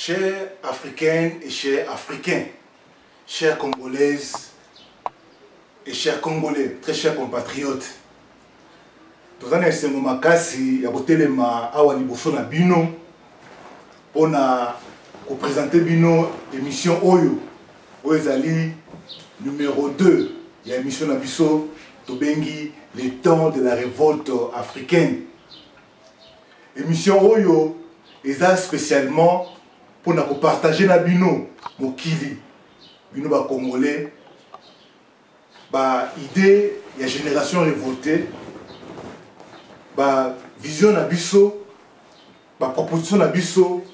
Chères Africaines et chers Africains, chères Congolaises et chers Congolais, très chers compatriotes, nous avons un moment makasi ya kotelema awa liboso na bino pour présenter bino émission Oyo ezali numéro 2 ya émission na biso tobengi les temps de la révolte africaine. Émission Oyo eza spécialement pour partager na bino mokili bino ba congolais ba idée ya génération révoltée ba vision na biso ba proposition na biso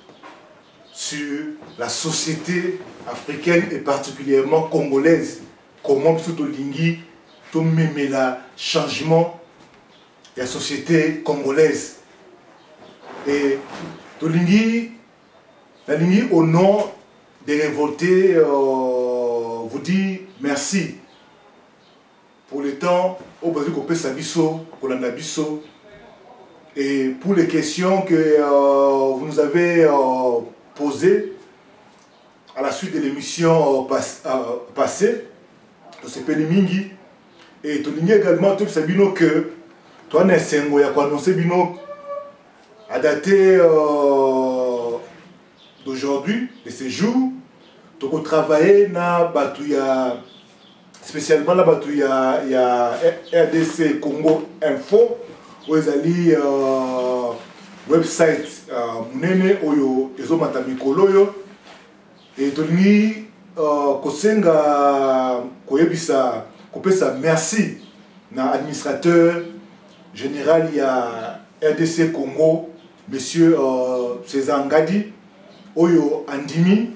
sur la société africaine et particulièrement congolaise, comment biso tolingi to memela changement de la société congolaise. Et tolingi au nom des révoltés vous dit merci pour le temps au besoin qu'on peut s'abisso pour l'abisso et pour les questions que vous nous avez posées à la suite de l'émission passée de ce Mingi. Et tolingi également tout sabino que toi Nessengo ya annoncé bino à dater d'aujourd'hui, de ces jours, tu as travaillé na Batouya, spécialement la Batouya, il y a RDC Congo Info, où ils allaient website Munene Oyo, Ezo Matamikolo yo, et Tony Kosenga Koyebisa, Kopesa merci na administrateur général il y a RDC Congo, monsieur César Ngadi. Oyo Andimi,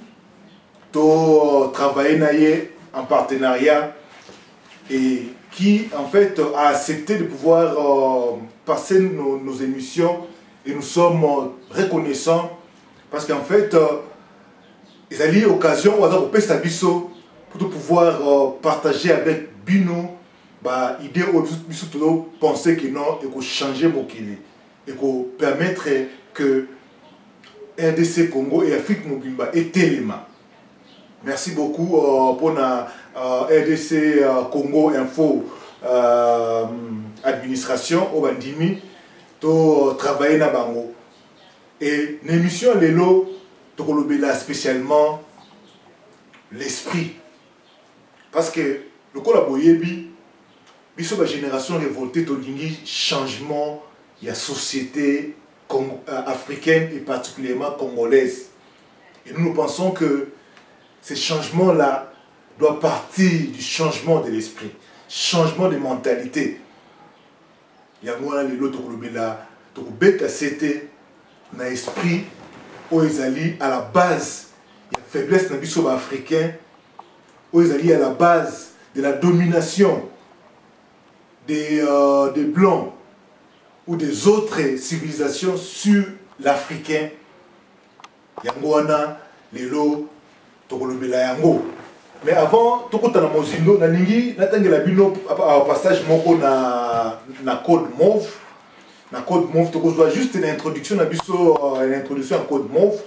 to travailler naïe en partenariat et qui en fait a accepté de pouvoir passer nos émissions et nous sommes reconnaissants parce qu'en fait ils avaient l'occasion pour pouvoir partager avec Bino bah idée au penser que non et qu'on changer Mokili et qu'on permettre que RDC Congo et Afrique Mobimba et Téléma. Merci beaucoup pour la RDC Congo Info administration au Bandimi to travailler na bango. Et l'émission Lelo to kolobela spécialement l'esprit parce que le collaboyebi biso ba génération révoltée to lingi changement il y a société africaine et particulièrement congolaise. Et nous pensons que ces changements-là doivent partir du changement de l'esprit, changement de mentalité. Il y a moi les autres qui c'était un esprit où ils allaient à la base, il y a faiblesse dans le africain, où ils allaient à la base de la domination des blancs ou des autres civilisations sur l'Africain. Yangwana, Lelo, Tokolobela Yango. Mais avant, Tokota na Mozindo, na Ningi, Natangela Bino, passage moko na code mauve. Na code mauve, Tokozwa juste une introduction, une introduction en code mauve.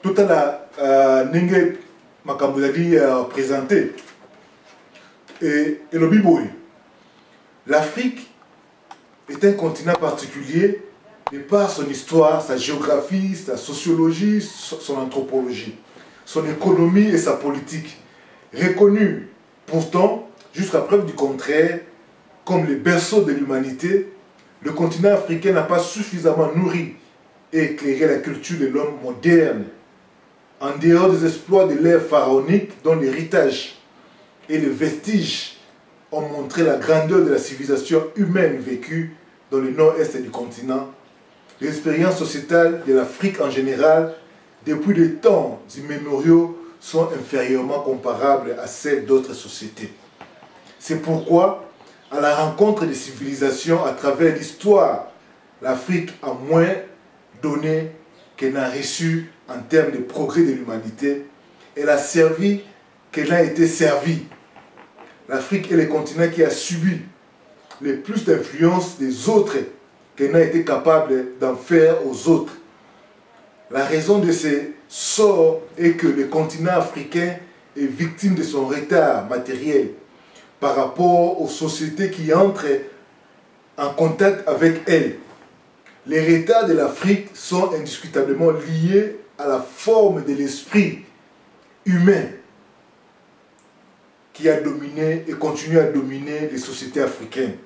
Tout à la Ninge Makambozali présenté. Et le Biboui. L'Afrique est un continent particulier de par son histoire, sa géographie, sa sociologie, son anthropologie, son économie et sa politique. Reconnu pourtant, jusqu'à preuve du contraire, comme le berceau de l'humanité, le continent africain n'a pas suffisamment nourri et éclairé la culture de l'homme moderne. En dehors des exploits de l'ère pharaonique dont l'héritage et les vestiges ont montré la grandeur de la civilisation humaine vécue dans le nord-est du continent, l'expérience sociétale de l'Afrique en général, depuis les temps immémoriaux, sont inférieurement comparables à celles d'autres sociétés. C'est pourquoi, à la rencontre des civilisations à travers l'histoire, l'Afrique a moins donné qu'elle n'a reçu en termes de progrès de l'humanité. Elle a servi qu'elle a été servie. L'Afrique est le continent qui a subi le plus d'influence des autres qu'elle n'a été capable d'en faire aux autres. La raison de ces sort est que le continent africain est victime de son retard matériel par rapport aux sociétés qui entrent en contact avec elle. Les retards de l'Afrique sont indiscutablement liés à la forme de l'esprit humain qui a dominé et continue à dominer les sociétés africaines.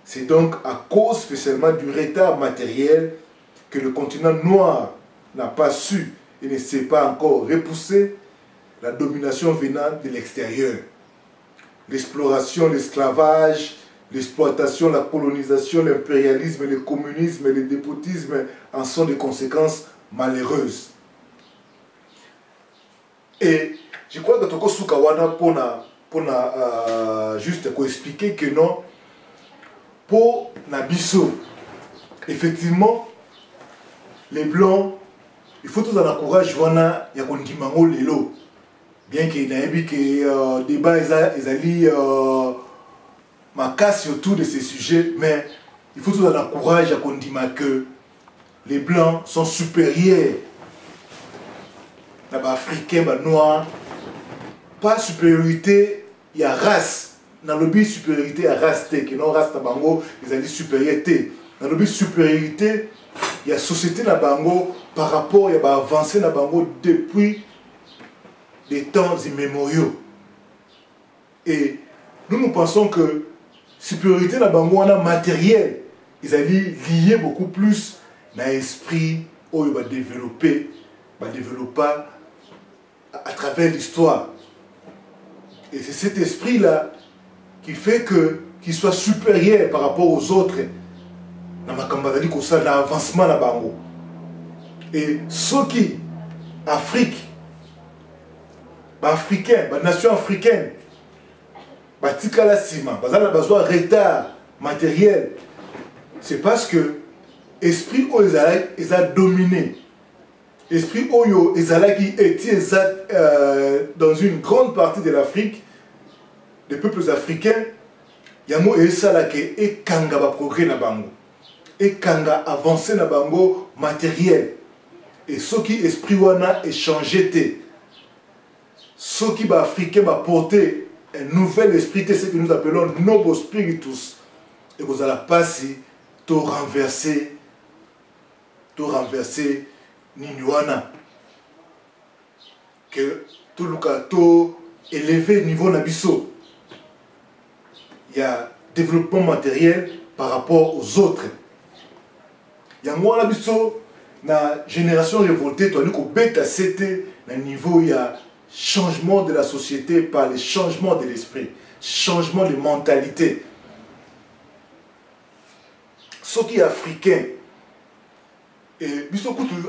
C'est donc à cause spécialement du retard matériel que le continent noir n'a pas su et ne sait pas encore repousser la domination venant de l'extérieur. L'exploration, l'esclavage, l'exploitation, la colonisation, l'impérialisme, le communisme et le despotisme en sont des conséquences malheureuses. Et je crois que Toko Sukawana pour juste expliquer que non, pour Nabiso, effectivement, les Blancs, il faut tous en encourager Wana Yakondimango Lelo. Bien qu'il y ait des débats, ils allaient ma casse autour de ces sujets, mais il faut tout en encourager que les Blancs sont supérieurs. Les Africains, les Noirs, pas supériorité, il y a race. Dans le but supériorité, il y a race, qui non race Nabango, ils allaient supériorité. Dans le but supériorité, il y a société Nabango par rapport, il y a avancé Nabango depuis des temps immémoriaux. Et nous pensons que supériorité Nabango, on a matériel, ils allaient lier beaucoup plus dans l'esprit où il va développer, à travers l'histoire. Et c'est cet esprit-là qui fait qu'il soit supérieur par rapport aux autres dans l'avancement de Bango. Et ceux qui, Afrique, Africains, nation africaine, Batikala Sima, besoin de retard matériel, c'est parce que l'esprit où ils ont dominé. L'esprit Oyo qui était dans une grande partie de l'Afrique, des peuples africains, Yamo et Salake et Kanga va progrès na bango. Et Kanga avancé na bango matériel. Et ce qui esprit wana est changé. Ce qui va africain va porter un nouvel esprit, c'est ce que nous appelons noble spiritus. Et vous allez passer, tout renverser. Ninuana que tout le cas élevé niveau nabiso. Il y a développement matériel par rapport aux autres. Il y a moi nabiso na génération révoltée, tu as dit qu'au bêta c'était un niveau, il y a changement de la société par le changement de l'esprit, changement de mentalité. Ce qui est africain. Et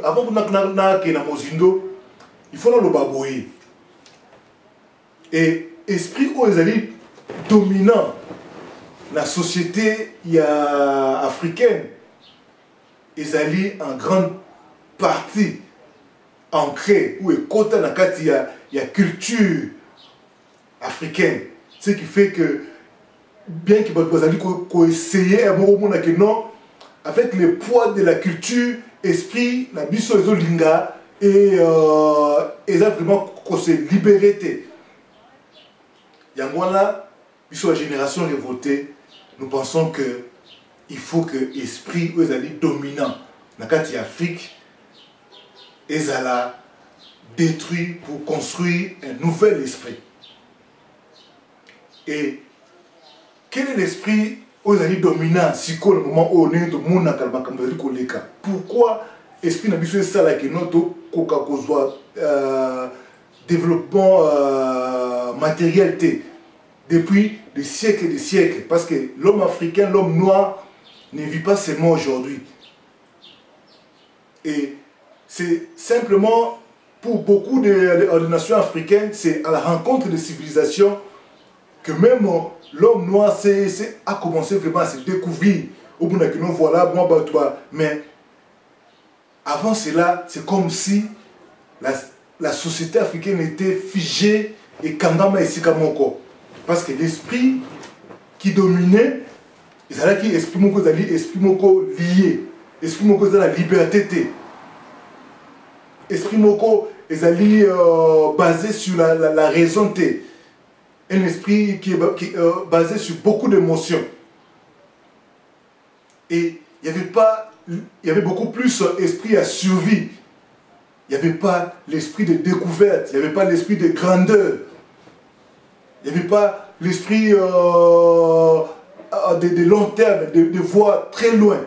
avant que nous ayons Mozindo, il faut le baboyer. Et l'esprit où ils allaient dominant la société africaine, ils allaient en grande partie ancrés ou côté il y a culture africaine. Ce qui fait que bien qu'ils aient essayé à non, avec le poids de la culture, esprit, la biso linga et ils ont vraiment se libéré. Yangwana, biso la génération révoltée, nous pensons que il faut que l'esprit ils allaient dominant dans l'Afrique, ils allaient détruire pour construire un nouvel esprit. Et quel est l'esprit aux années dominants, si le moment où on est au monde, pourquoi l'esprit n'a pas besoin de ça, que notre développement matériel depuis des siècles et des siècles? Parce que l'homme africain, l'homme noir ne vit pas seulement aujourd'hui. Et c'est simplement pour beaucoup de nations africaines, c'est à la rencontre des civilisations que même l'homme noir a commencé vraiment à se découvrir. Au bout d'un moment, voilà, moi, mais avant cela, c'est comme si la société africaine était figée et kangama et sikamoko. Parce que l'esprit qui dominait, il y a qui esprit moko lié, esprit moko la liberté. esprit moko ezali basé sur la raison. Un esprit qui est basé sur beaucoup d'émotions. Et il y avait beaucoup plus esprit à survie. Il n'y avait pas l'esprit de découverte, il n'y avait pas l'esprit de grandeur. Il n'y avait pas l'esprit de long terme, de voir très loin.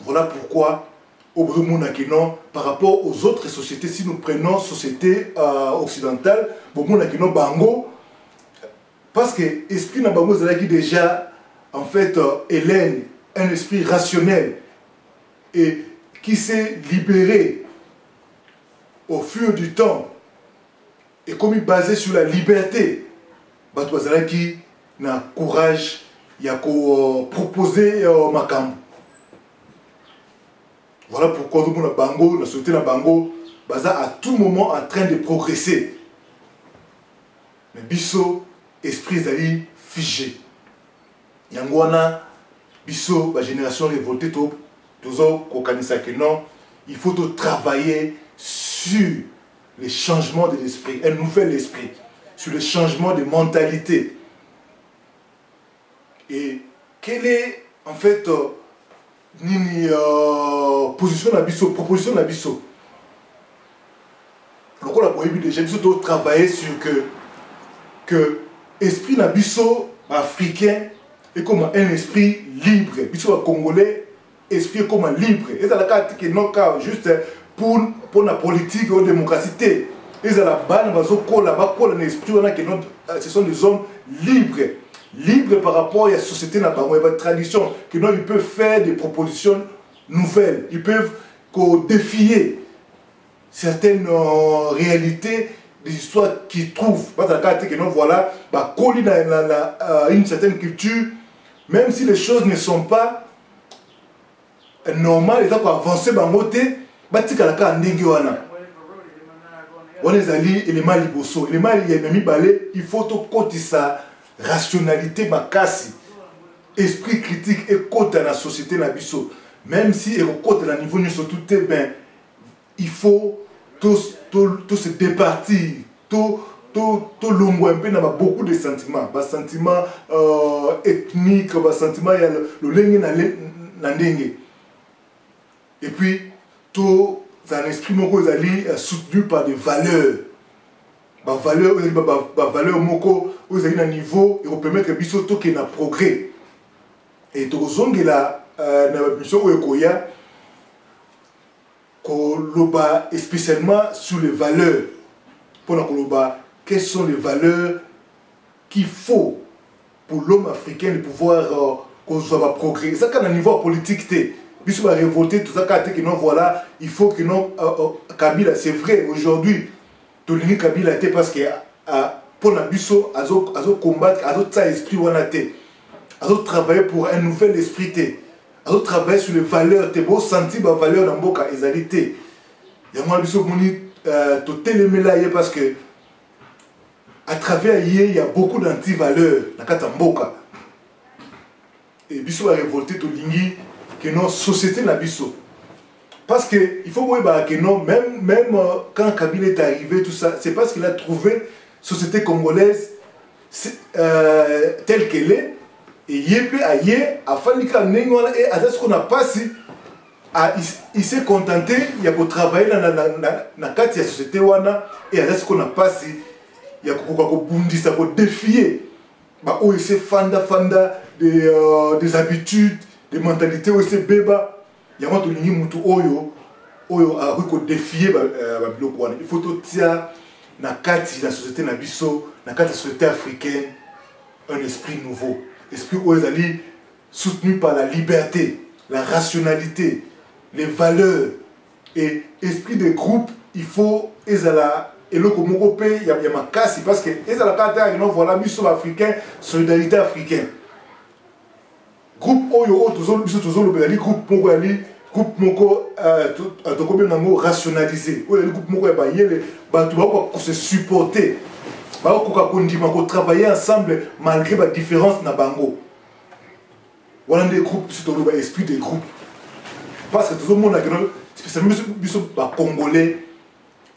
Voilà pourquoi, au Burkina Faso, par rapport aux autres sociétés, si nous prenons société occidentale, Burkina Faso, Bango, parce que l'esprit de Bango, c'est déjà, en fait, Hélène, un esprit rationnel et qui s'est libéré au fur du temps et comme il basé sur la liberté, qui n'a courage, il y a proposer Makam. Voilà pourquoi nous, Bango, la société de Bango, baza à tout moment en train de progresser. Mais Bisso, esprit Zali figé. Yangwana, Bisso, la génération révoltée, toujours que non, il faut travailler sur le changement de l'esprit, un nouvel esprit, sur le changement de mentalité. Et quelle est en fait position d'abisso, proposition d'abisso. Donc on a prohibé déjà de travailler sur que l'esprit d'abisso africain est comme un esprit libre. Bisso congolais, esprit comme libre. Et c'est la carte qui non cas juste pour la politique ou la démocratie. Et c'est la banne, ce sont des hommes libres. Libres par rapport à la société, à la tradition. Ils peuvent faire des propositions nouvelles. Ils peuvent défier certaines réalités, des histoires qu'ils trouvent. Parce que voilà, une certaine culture, même si les choses ne sont pas normales, ils ont avancé dans le côté. Il faut que ça rationalité makasi, esprit critique et côté dans la société na biso. Même si et côté dans niveau nous tout est bien, il faut tout se départir, tout longo un peu na beaucoup de sentiments, des sentiments ethniques, des sentiments il y a le lengue na ndenge. Et puis tout un esprit moko ezali soutenu par des valeurs. Valeur moko aux à niveau et permettre que biso to na progrès et to zongela na mission okoya ko loba spécialement sur les valeurs pour na loba quelles sont les valeurs qu'il faut pour l'homme africain de pouvoir qu'on soit progrès ça quand à niveau politique té biso va révolter tout ça quand que non voilà il faut que non Kabila c'est vrai aujourd'hui Tolini Kabila était parce que pour la biso azo combattre azo ta esprit wanate azo travailler pour un nouvel esprit azo travailler sur les valeurs te beau sentir ba valeur dans boka ezalité ya moi biso moni to telemela yé parce que à travers yé il y a beaucoup d'anti-valeurs na kata mboka et biso a révolté to lingi que non société na biso. Parce qu'il faut voir que non, même quand Kabila est arrivé, tout ça, c'est parce qu'il a trouvé société congolaise telle qu'elle est. Et ce qu'on n'a pas si, il s'est contenté, il a travaillé dans la société et ce qu'on n'a pas si, il a défier. Il s'est fanda des habitudes, des mentalités, il s'est béba. Il y a défier il faut tirer la société na biso na la société africaine un esprit nouveau esprit soutenu par la liberté la rationalité les valeurs et esprit de groupe il faut ezala eloko moko pe ya makasi parce que ezala kata voilà biso africain solidarité africaine groupe oyo toujours le groupe moko ali groupe moko rationalisé le groupe moko ya bayele bato ba se supporter ba ko kondima ko travailler ensemble malgré ba différence na bango voilà des groupes surtout ba esprit des groupes parce que tout le monde a spécialement biso ba congolais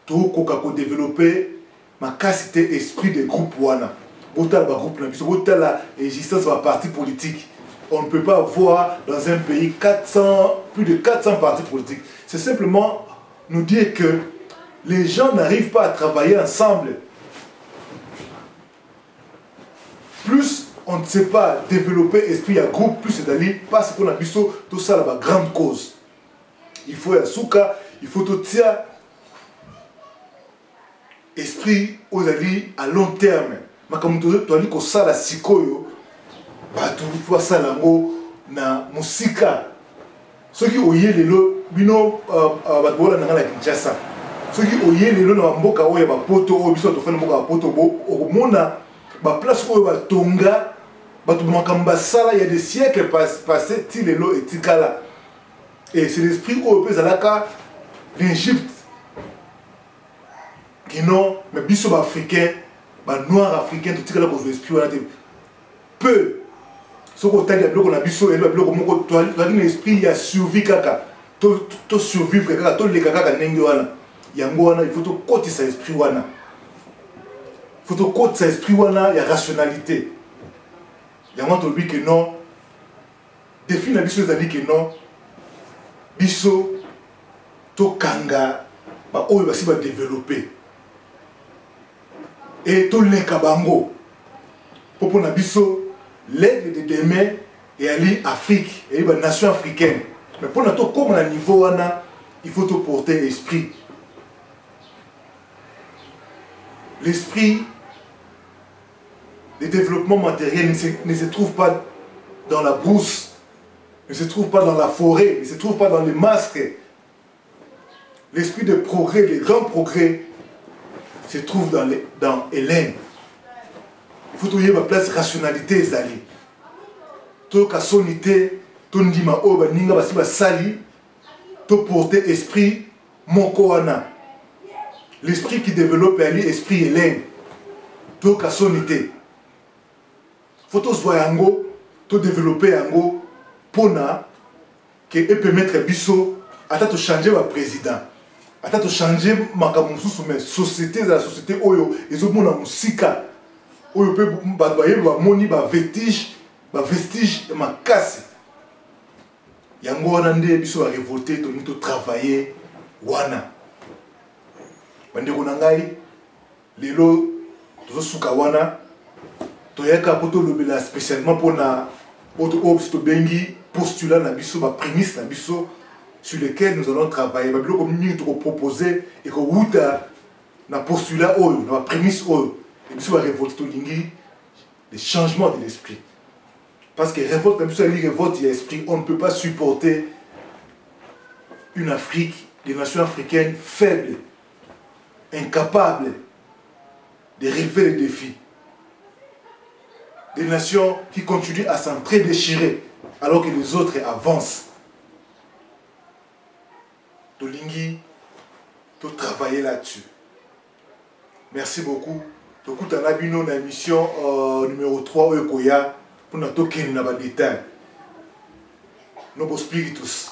to koka ko développer ma capacité esprit de groupe wana botal ba groupe na biso botal la existence ba parti politique. On ne peut pas voir dans un pays plus de 400 partis politiques. C'est simplement nous dire que les gens n'arrivent pas à travailler ensemble. Plus on ne sait pas développer esprit à groupe, plus c'est-à-dire parce qu'on a vu tout ça là-bas, grande cause. Il faut un souka, il faut tout ça. Esprit aux alliés à long terme. Mais comme tu as dit que ça la sikoyo, bah tu vois ça là na musika. Ceux qui oyé les lots, bino batbola na la Kinshasa. Ceux qui oyé les lots na mboka oya ba poto o biso to fana mboka poto bo o mona ba place oyo ba tonga ba to makamba sala il y a des siècles passés ti les lots et tikala. Et c'est l'esprit oyo pe zalaka l'Égypte. Qui non mais biso ba africain ba noir africain to tikala ko esprit wana te peu. Ce qu'on a dit, on a vu ça, on a dit l'esprit, il y a survie kaka, to survivre kaka, to le kaka nengi wana, yango wana, il faut to côté sa esprit wana, il faut to côté sa esprit wana, il y a rationalité. Yango to lui que non, défi na biso ezali que non, biso to kanga, ba oyo basi ba développer, et to le kabango, popo na biso. L'aide de demain est aller Afrique, et la nation africaine. Mais pour notre comme à niveau il faut te porter l'esprit. L'esprit, le développement matériel ne se trouve pas dans la brousse, ne se trouve pas dans la forêt, ne se trouve pas dans les masques. L'esprit de progrès, les grands progrès, se trouve dans Hélène. Il faut trouver ma place rationalité zali. To ka sonité, to ndima o ba ninga basi ba sali, to porter esprit moko wana. L'esprit qui développe ali esprit Hélène. To ka sonité. Faut to yango, to développer yango pona que e permettre biso ata to changer ba président. Ata to changer makamu susu mais société za société oyo ezomona musika. Oyo pe baye ba moni ba vestige ma casse yango wana nde biso ba révolter to travailler wana bande ko ngai lelo to suka wana to yaka poto lobela spécialement pour na auto obsto bengi postulat na biso ba prémisse na biso sur lesquels nous allons travailler ba biloko mingi to proposer et ko wuta na postulat oyo na prémisse oyo. Et puis, on va révolter le changement de l'esprit. Parce que révolte, même si on révolte l'esprit, on ne peut pas supporter une Afrique, des nations africaines faibles, incapables de relever les défis. Des nations qui continuent à s'entre-déchirer alors que les autres avancent. Tolingi, tu travailler là-dessus. Merci beaucoup. Donc, on a vu notre émission numéro 3 au Koya pour notre détail. Nos spiritus.